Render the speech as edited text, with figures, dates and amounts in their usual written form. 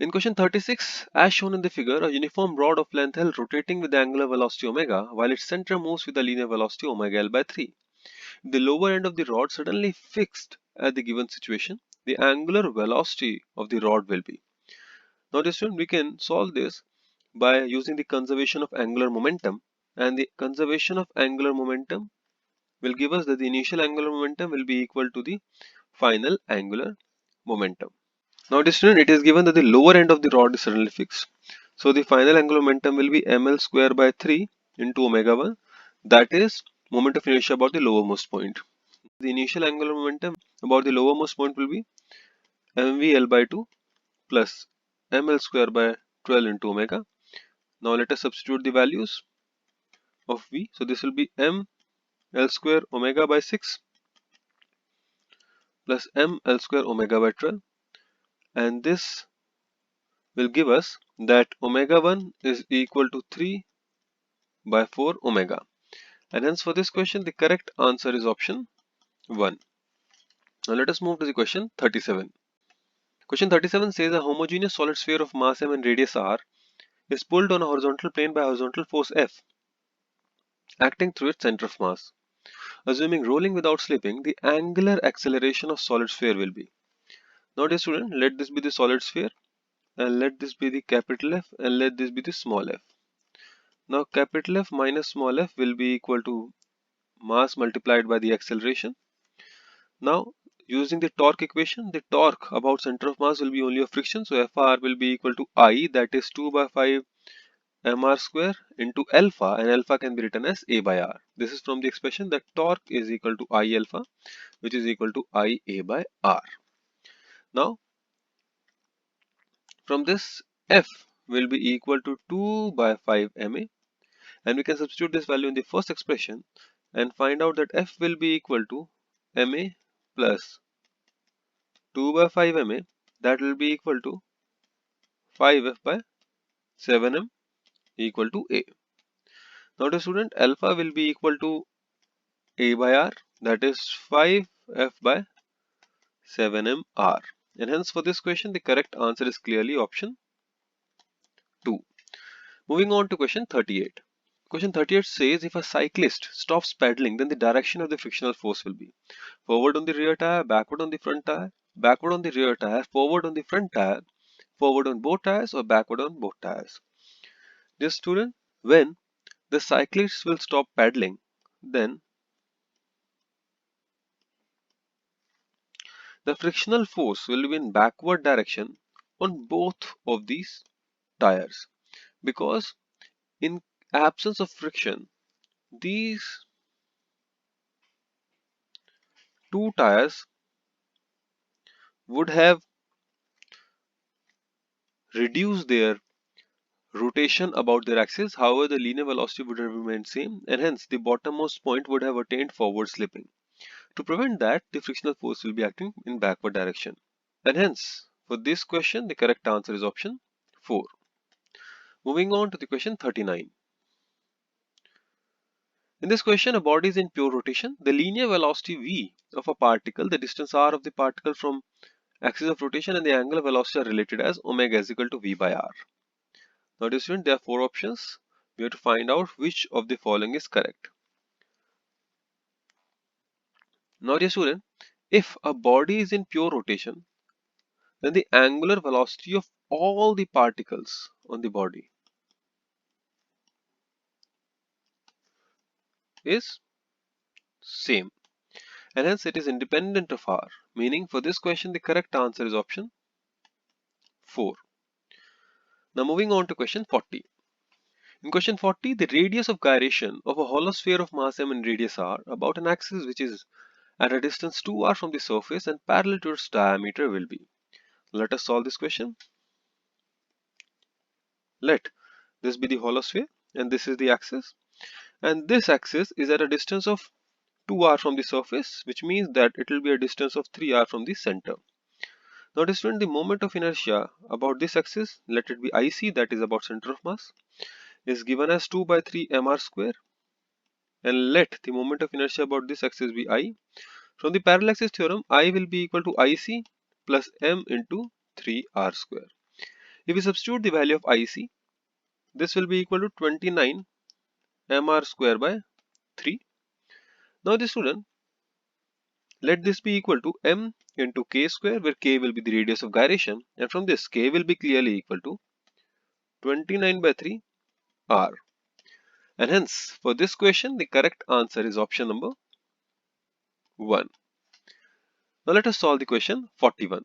In question 36, as shown in the figure, a uniform rod of length L rotating with the angular velocity omega, while its center moves with the linear velocity omega L by 3. If the lower end of the rod suddenly fixed at the given situation, the angular velocity of the rod will be. Now, dear student, we can solve this by using the conservation of angular momentum, and the conservation of angular momentum will give us that the initial angular momentum will be equal to the final angular momentum. Now, dear student, it is given that the lower end of the rod is suddenly fixed. So the final angular momentum will be ml square by 3 into omega 1. That is moment of inertia about the lowermost point. The initial angular momentum about the lowermost point will be mvl by 2 plus ml square by 12 into omega. Now let us substitute the values of v. So this will be m L square omega by 6 plus m L square omega by 12, and this will give us that omega 1 is equal to 3 by 4 omega, and hence for this question the correct answer is option 1. Now let us move to the question 37. Question 37 says a homogeneous solid sphere of mass m and radius r is pulled on a horizontal plane by a horizontal force F acting through its center of mass. Assuming rolling without slipping, the angular acceleration of solid sphere will be. Now dear student, let this be the solid sphere, and let this be the capital F, and let this be the small f. Now capital F minus small f will be equal to mass multiplied by the acceleration. Now using the torque equation, the torque about center of mass will be only of friction, so Fr will be equal to I, that is 2 by 5 mr square into alpha, and alpha can be written as A by R. This is from the expression that torque is equal to I alpha, which is equal to IA by R. Now from this, F will be equal to 2 by 5 ma, and we can substitute this value in the first expression and find out that F will be equal to ma plus 2 by 5 ma, that will be equal to 5F by 7m equal to A. Now the student, alpha will be equal to A by R, that is 5F by 7mr, and hence for this question the correct answer is clearly option 2. Moving on to question 38. Question 38 says if a cyclist stops pedaling, then the direction of the frictional force will be forward on the rear tire, backward on the front tire, backward on the rear tire, forward on the front tire, forward on both tires, or backward on both tires. Dear student, when the cyclist will stop pedaling, then the frictional force will be in backward direction on both of these tires, because in absence of friction, these two tires would have reduced their rotation about their axis. However, the linear velocity would have remained same, and hence the bottommost point would have attained forward slipping. To prevent that, the frictional force will be acting in backward direction, and hence for this question the correct answer is option 4. Moving on to the question 39. In this question, a body is in pure rotation. The linear velocity v of a particle, the distance r of the particle from axis of rotation, and the angular velocity are related as omega is equal to v by r. Now dear student, there are 4 options. We have to find out which of the following is correct. Now dear student, if a body is in pure rotation, then the angular velocity of all the particles on the body is same, and hence it is independent of r, meaning for this question the correct answer is option 4. Now moving on to question 40. In question 40, the radius of gyration of a hollow sphere of mass m and radius r about an axis which is at a distance 2r from the surface and parallel to its diameter will be. Let us solve this question. Let this be the hollow sphere, and this is the axis, and this axis is at a distance of 2r from the surface, which means that it will be a distance of 3r from the center. Now student, the moment of inertia about this axis, let it be IC, that is about center of mass, is given as 2 by 3 mr square, and let the moment of inertia about this axis be I. From the parallel axis theorem, I will be equal to IC plus m into 3r square. If we substitute the value of IC, this will be equal to 29 mr square by 3. Now the student, let this be equal to m into k square, where k will be the radius of gyration, and from this k will be clearly equal to 29 by 3 r. And hence for this question the correct answer is option number 1. Now let us solve the question 41.